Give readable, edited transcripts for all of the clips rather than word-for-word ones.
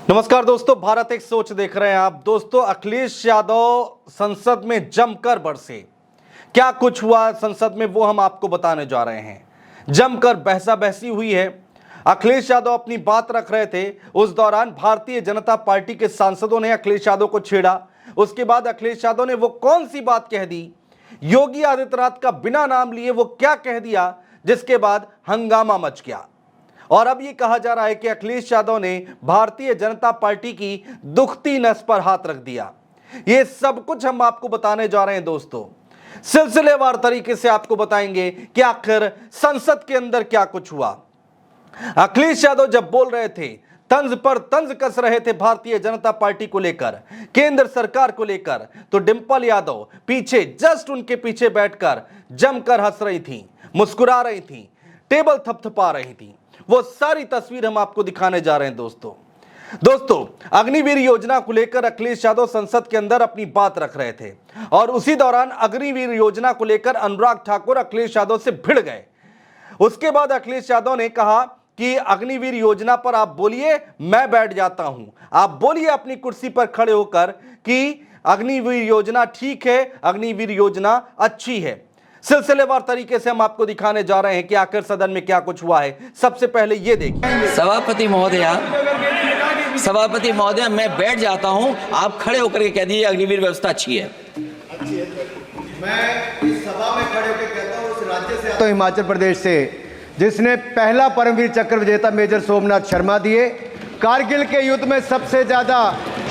नमस्कार दोस्तों, भारत एक सोच देख रहे हैं आप। दोस्तों, अखिलेश यादव संसद में जमकर बरसे। क्या कुछ हुआ संसद में वो हम आपको बताने जा रहे हैं। जमकर बहसा बहसी हुई है। अखिलेश यादव अपनी बात रख रहे थे, उस दौरान भारतीय जनता पार्टी के सांसदों ने अखिलेश यादव को छेड़ा। उसके बाद अखिलेश यादव ने वो कौन सी बात कह दी, योगी आदित्यनाथ का बिना नाम लिए वो क्या कह दिया, जिसके बाद हंगामा मच गया। और अब ये कहा जा रहा है कि अखिलेश यादव ने भारतीय जनता पार्टी की दुखती नस पर हाथ रख दिया। ये सब कुछ हम आपको बताने जा रहे हैं दोस्तों। सिलसिलेवार तरीके से आपको बताएंगे कि आखिर संसद के अंदर क्या कुछ हुआ। अखिलेश यादव जब बोल रहे थे, तंज पर तंज कस रहे थे भारतीय जनता पार्टी को लेकर, केंद्र सरकार को लेकर, तो डिंपल यादव पीछे, जस्ट उनके पीछे बैठकर जमकर हंस रही थी, मुस्कुरा रही थी, टेबल थपथपा रही थी। वो सारी तस्वीर हम आपको दिखाने जा रहे हैं दोस्तों। अग्निवीर योजना को लेकर अखिलेश यादव संसद के अंदर अपनी बात रख रहे थे और उसी दौरान अग्निवीर योजना को लेकर अनुराग ठाकुर अखिलेश यादव से भिड़ गए। उसके बाद अखिलेश यादव ने कहा कि अग्निवीर योजना पर आप बोलिए, मैं बैठ जाता हूं। आप बोलिए अपनी कुर्सी पर खड़े होकर कि अग्निवीर योजना ठीक है, अग्निवीर योजना अच्छी है। सिलसिलेवार तरीके से हम आपको दिखाने जा रहे हैं कि आखिर सदन में क्या कुछ हुआ है। सबसे पहले ये देखिए। सभापति महोदया, मैं बैठ जाता हूं, आप खड़े होकर के कह दीजिए अग्निवीर व्यवस्था अच्छी है। मैं इस सभा में खड़े होकर कहता हूं, उस राज्य से आता हूं, हिमाचल प्रदेश से, जिसने पहला परमवीर चक्र विजेता मेजर सोमनाथ शर्मा दिए। कारगिल के युद्ध में सबसे ज्यादा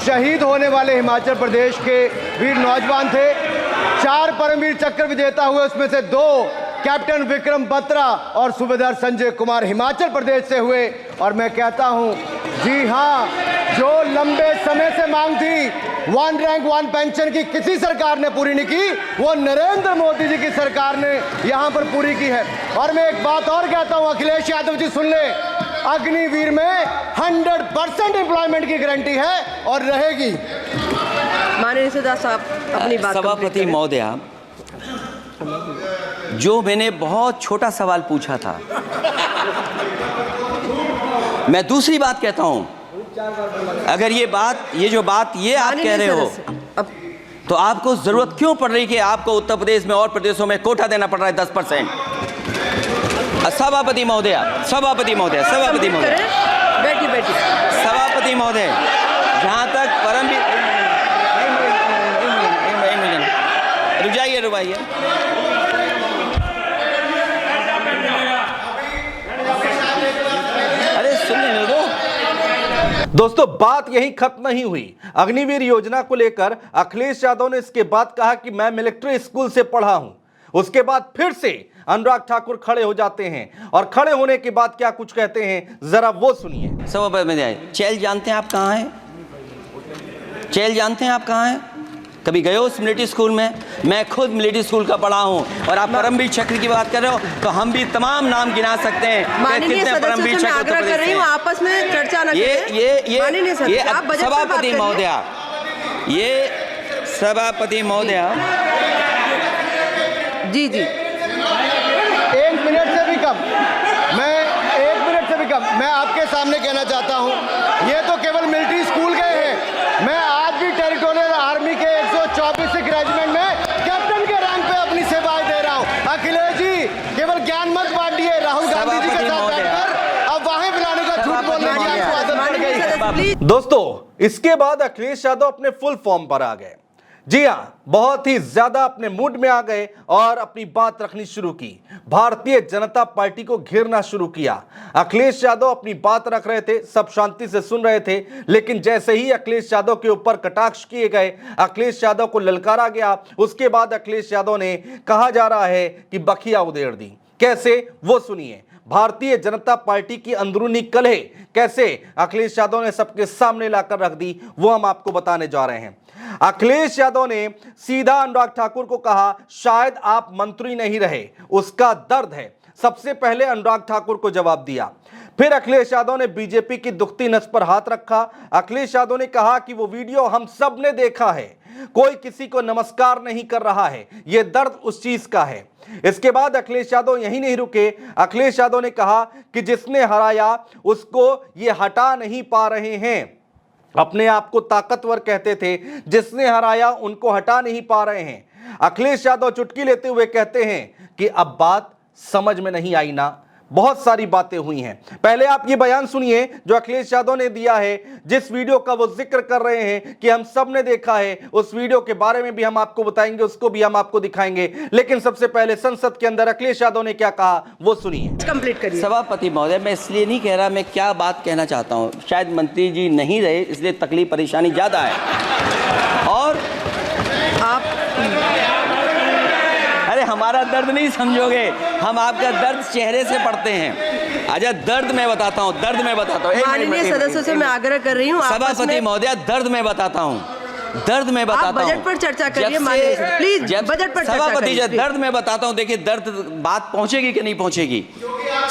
शहीद होने वाले हिमाचल प्रदेश के वीर नौजवान थे। 4 परमवीर चक्र विजेता हुए, उसमें से 2 कैप्टन विक्रम बत्रा और सूबेदार संजय कुमार हिमाचल प्रदेश से हुए। और मैं कहता हूं, जी हां, जो लंबे समय से मांग थी 1 रैंक 1 पेंशन की, किसी सरकार ने पूरी नहीं की, वो नरेंद्र मोदी जी की सरकार ने यहां पर पूरी की है। और मैं एक बात और कहता हूं, अखिलेश यादव जी सुन ले, अग्निवीर में 100% एम्प्लॉयमेंट की गारंटी है और रहेगी। माननीय सदा साहब अपनी बात। सभापति महोदया, जो मैंने बहुत छोटा सवाल पूछा था, मैं दूसरी बात कहता हूं। अगर ये जो बात आप कह रहे हो, तो आपको जरूरत क्यों पड़ रही कि आपको उत्तर प्रदेश में और प्रदेशों में कोटा देना पड़ रहा है 10%? सभापति महोदय, बैठी सभापति महोदय, जहां तक परमवीर, रुजाइए, अरे सुनने दो। दोस्तों, बात यही खत्म नहीं हुई। अग्निवीर योजना को लेकर अखिलेश यादव ने इसके बाद कहा कि मैं मिलिट्री स्कूल से पढ़ा हूं। उसके बाद फिर से अनुराग ठाकुर खड़े हो जाते हैं और खड़े होने के बाद क्या कुछ कहते हैं, जरा वो सुनिए। सभापति महोदय, चेल जानते हैं आप कहाँ हैं? चेल जानते हैं आप कहाँ हैं? कभी गए हो उस मिलिट्री स्कूल में? मैं खुद मिलिट्री स्कूल का पढ़ा हूँ। और आप परमवीर चक्र की बात कर रहे हो, तो हम भी तमाम नाम गिना सकते हैं। माननीय सदस्य से मैं आग्रह कर रही हूँ, आपस में चर्चा न करें। ये सभापति महोदया, जी 1 मिनट से भी कम, मैं आपके सामने कहना चाहता हूं, ये तो केवल मिलिट्री स्कूल गए हैं। मैं आज भी टेरिटोरियल आर्मी के 124 रेजिमेंट में कैप्टन के रैंक पे अपनी सेवाएं दे रहा हूं। अखिलेश जी केवल ज्ञान मत बांटिए, राहुल गांधी जी के साथ बैठकर अब वहां बुलाने का झूठ बोलने की आपको आदत पड़ गई। दोस्तों, इसके बाद अखिलेश यादव अपने फुल फॉर्म पर आ गए। जी हां, बहुत ही ज्यादा अपने मूड में आ गए और अपनी बात रखनी शुरू की। भारतीय जनता पार्टी को घेरना शुरू किया। अखिलेश यादव अपनी बात रख रहे थे, सब शांति से सुन रहे थे, लेकिन जैसे ही अखिलेश यादव के ऊपर कटाक्ष किए गए, अखिलेश यादव को ललकारा गया, उसके बाद अखिलेश यादव ने, कहा जा रहा है कि बखिया उधेड़ दी। कैसे, वो सुनिए। भारतीय जनता पार्टी की अंदरूनी कलह कैसे अखिलेश यादव ने सबके सामने लाकर रख दी, वो हम आपको बताने जा रहे हैं। अखिलेश यादव ने सीधा अनुराग ठाकुर को कहा, शायद आप मंत्री नहीं रहे, उसका दर्द है। सबसे पहले अनुराग ठाकुर को जवाब दिया। फिर अखिलेश यादव ने बीजेपी की दुखती नस पर हाथ रखा। अखिलेश यादव ने कहा कि वो वीडियो हम सब ने देखा है, कोई किसी को नमस्कार नहीं कर रहा है, ये दर्द उस चीज का है। इसके बाद अखिलेश यादव यहीं नहीं रुके। अखिलेश यादव ने कहा कि जिसने हराया उसको ये हटा नहीं पा रहे हैं। अपने आप को ताकतवर कहते थे, जिसने हराया उनको हटा नहीं पा रहे हैं। अखिलेश यादव चुटकी लेते हुए कहते हैं कि अब बात समझ में नहीं आई ना, बहुत सारी बातें हुई हैं। पहले आप ये बयान सुनिए जो अखिलेश यादव ने दिया है, जिस वीडियो का वो जिक्र कर रहे हैं कि हम सब ने देखा है। उस वीडियो के बारे में भी हम आपको बताएंगे, उसको भी हम आपको दिखाएंगे, लेकिन सबसे पहले संसद के अंदर अखिलेश यादव ने क्या कहा वो सुनिए। कंप्लीट करिए। सभापति महोदय, मैं इसलिए नहीं कह रहा मैं क्या बात कहना चाहता हूँ, शायद मंत्री जी नहीं रहे इसलिए तकलीफ परेशानी ज़्यादा है। और आप अरे हमारा दर्द नहीं समझोगे, हम आपका दर्द चेहरे से पढ़ते हैं। अच्छा दर्द मैं बताता हूँ, दर्द मैं बताता हूँ। माननीय सदस्यों से मैं आग्रह कर रही हूँ, सभापति महोदय दर्द मैं बताता हूँ, दर्द मैं बताता हूँ। बजट पर चर्चा करिए माननीय, प्लीज बजट पर चर्चा सभापति करिए। दर्द मैं बताता हूँ, देखिए दर्द बात पहुंचेगी कि नहीं पहुंचेगी।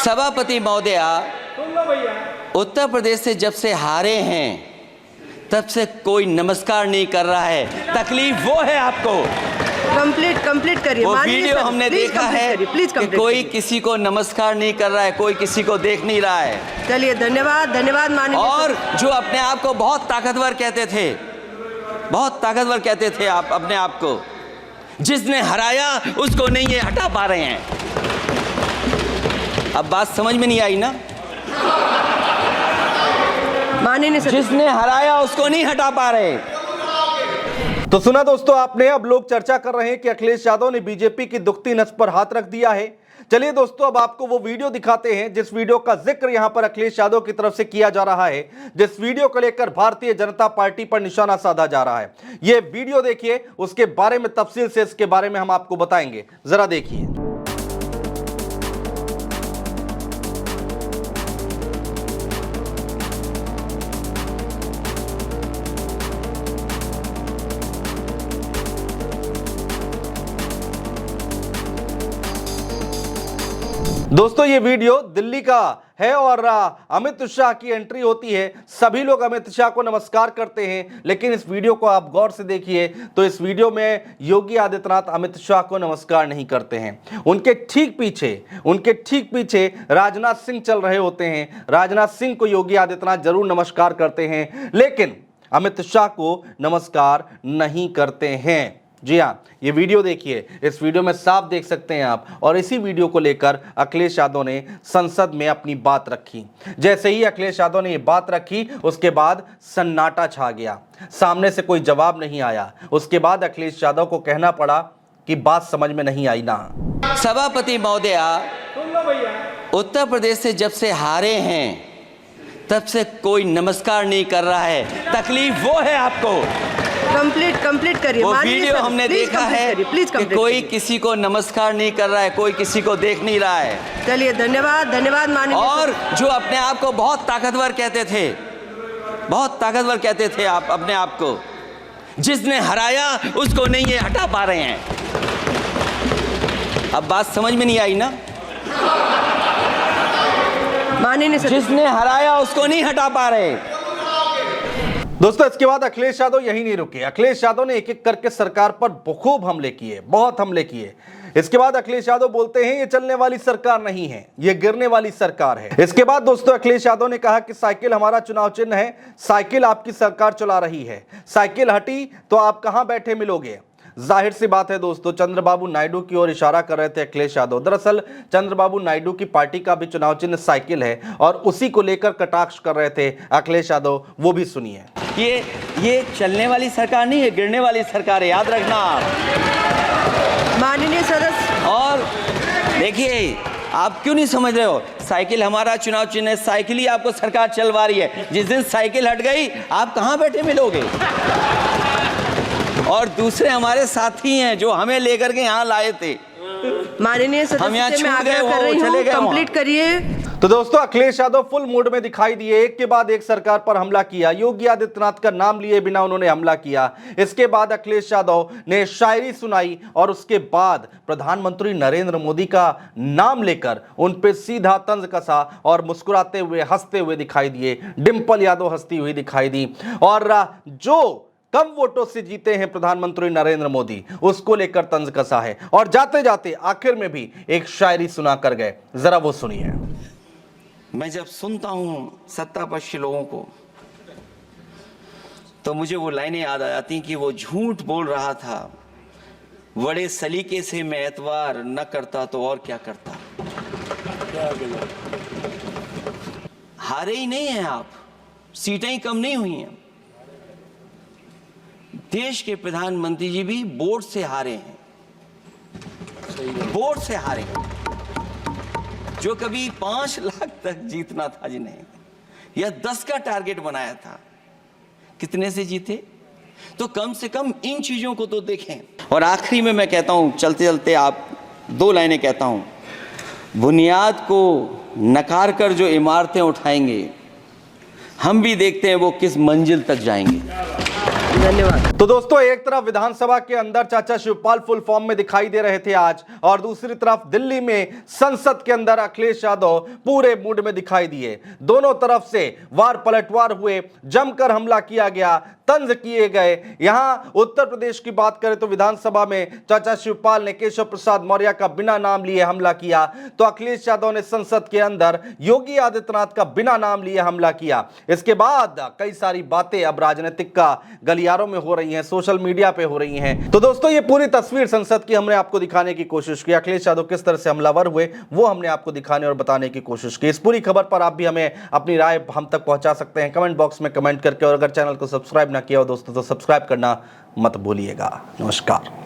सभापति महोदय, उत्तर प्रदेश से जब से हारे हैं तब से कोई नमस्कार नहीं कर रहा है, तकलीफ वो है आपको। कंप्लीट करिए। वो वीडियो हमने देखा है कि कोई किसी को नमस्कार नहीं कर रहा है, कोई किसी को देख नहीं रहा है। चलिए धन्यवाद माननीय। और जो अपने आप को बहुत ताकतवर कहते थे, बहुत ताकतवर कहते थे आप अपने आप को, जिसने हराया उसको नहीं ये हटा पा रहे हैं। अब बात समझ में नहीं आई ना? माननीय जिसने हराया उसको नहीं हटा पा रहे। तो सुना दोस्तों आपने, अब लोग चर्चा कर रहे हैं कि अखिलेश यादव ने बीजेपी की दुखती नस पर हाथ रख दिया है। चलिए दोस्तों अब आपको वो वीडियो दिखाते हैं जिस वीडियो का जिक्र यहां पर अखिलेश यादव की तरफ से किया जा रहा है, जिस वीडियो को लेकर भारतीय जनता पार्टी पर निशाना साधा जा रहा है। ये वीडियो देखिए, उसके बारे में तफसील से इसके बारे में हम आपको बताएंगे, जरा देखिए। दोस्तों ये वीडियो दिल्ली का है और अमित शाह की एंट्री होती है। सभी लोग अमित शाह को नमस्कार करते हैं, लेकिन इस वीडियो को आप गौर से देखिए तो इस वीडियो में योगी आदित्यनाथ अमित शाह को नमस्कार नहीं करते हैं। उनके ठीक पीछे राजनाथ सिंह चल रहे होते हैं। राजनाथ सिंह को योगी आदित्यनाथ जरूर नमस्कार करते हैं, लेकिन अमित शाह को नमस्कार नहीं करते हैं। जी हाँ, ये वीडियो देखिए, इस वीडियो में साफ देख सकते हैं आप। और इसी वीडियो को लेकर अखिलेश यादव ने संसद में अपनी बात रखी। जैसे ही अखिलेश यादव ने ये बात रखी, उसके बाद सन्नाटा छा गया, सामने से कोई जवाब नहीं आया। उसके बाद अखिलेश यादव को कहना पड़ा कि बात समझ में नहीं आई ना। सभापति महोदय, उत्तर प्रदेश से जब से हारे हैं तब से कोई नमस्कार नहीं कर रहा है, तकलीफ वो है आपको। कंप्लीट करिए। वो वीडियो हमने देखा है कि कोई किसी को नमस्कार नहीं कर रहा है, कोई किसी को देख नहीं रहा है। चलिए धन्यवाद माननीय। और जो अपने आप को बहुत ताकतवर कहते थे, बहुत ताकतवर कहते थे आप अपने आप को, जिसने हराया उसको नहीं ये हटा पा रहे हैं। अब बात समझ में नहीं आई ना? माननीय जिसने हराया उसको नहीं हटा पा रहे। दोस्तों इसके बाद अखिलेश यादव यही नहीं रुके। अखिलेश यादव ने एक एक करके सरकार पर खूब हमले किए, बहुत हमले किए। इसके बाद अखिलेश यादव बोलते हैं ये चलने वाली सरकार नहीं है, ये गिरने वाली सरकार है। इसके बाद दोस्तों अखिलेश यादव ने कहा कि साइकिल हमारा चुनाव चिन्ह है, साइकिल आपकी सरकार चला रही है, साइकिल हटी तो आप कहां बैठे मिलोगे। जाहिर सी बात है दोस्तों, चंद्रबाबू नायडू की ओर इशारा कर रहे थे अखिलेश यादव। दरअसल चंद्रबाबू नायडू की पार्टी का भी चुनाव चिन्ह साइकिल है और उसी को लेकर कटाक्ष कर रहे थे अखिलेश यादव, वो भी सुनिए। ये चलने वाली सरकार नहीं है, गिरने वाली सरकार है, याद रखना आप माननीय सदस्य। और देखिए आप क्यों नहीं समझ रहे हो, साइकिल हमारा चुनाव चिन्ह है, साइकिल ही आपको सरकार चलवा रही है। जिस दिन साइकिल हट गई आप कहां बैठे मिलोगे। और दूसरे हमारे साथी हैं जो हमें लेकर के यहाँ लाए थे, माननीय सदस्य से मैं आग्रह कर रही हूँ, कंप्लीट करिए। तो दोस्तों अखिलेश यादव फुल मूड में दिखाई दिए, एक के बाद एक सरकार पर हमला किया। योगी आदित्यनाथ का नाम लिए बिना उन्होंने हमला किया। इसके बाद अखिलेश यादव ने शायरी सुनाई और उसके बाद प्रधानमंत्री नरेंद्र मोदी का नाम लेकर उन पे सीधा तंज कसा और मुस्कुराते हुए हंसते हुए दिखाई दिए। डिंपल यादव हंसती हुई दिखाई दी। और जो कम वोटों से जीते हैं प्रधानमंत्री नरेंद्र मोदी, उसको लेकर तंज कसा है। और जाते जाते आखिर में भी एक शायरी सुना कर गए, जरा वो सुनिए। मैं जब सुनता हूं सत्तापक्ष लोगों को तो मुझे वो लाइनें याद आ जाती कि वो झूठ बोल रहा था, बड़े सलीके से मैं एतवार न करता तो और क्या करता। हारे ही नहीं हैं आप, सीटें ही कम नहीं हुई हैं। देश के प्रधानमंत्री जी भी वोट से हारे हैं, वोट से हारे हैं। जो कभी 5 लाख तक जीतना था जिन्हें, या 10 का टारगेट बनाया था, कितने से जीते? तो कम से कम इन चीजों को तो देखें। और आखिरी में मैं कहता हूं, चलते चलते आप 2 लाइनें कहता हूं, बुनियाद को नकार कर जो इमारतें उठाएंगे, हम भी देखते हैं वो किस मंजिल तक जाएंगे। धन्यवाद। तो दोस्तों, एक तरफ विधानसभा के अंदर चाचा शिवपाल फुल फॉर्म में दिखाई दे रहे थे आज, और दूसरी तरफ दिल्ली में संसद के अंदर अखिलेश यादव पूरे मूड में दिखाई दिए। दोनों तरफ से वार पलटवार हुए, जमकर हमला किया गया, तंज किए गए। यहां उत्तर प्रदेश की बात करें तो विधानसभा में चाचा शिवपाल ने केशव प्रसाद मौर्य का बिना नाम लिए हमला किया, तो अखिलेश यादव ने संसद के अंदर योगी आदित्यनाथ का बिना नाम लिए हमला किया। इसके बाद कई सारी बातें अब राजनीतिक का गलियारों में हो रही हैं, सोशल मीडिया पे हो रही हैं। तो दोस्तों, ये पूरी तस्वीर संसद की हमने आपको दिखाने की कोशिश की। अखिलेश यादव किस तरह से हमलावर हुए वो हमने आपको दिखाने और बताने की कोशिश की। इस पूरी खबर पर आप भी हमें अपनी राय हम तक पहुंचा सकते हैं कमेंट बॉक्स में कमेंट करके, और अगर चैनल को सब्सक्राइब ना किया हो दोस्तों तो सब्सक्राइब करना मत भूलिएगा। नमस्कार।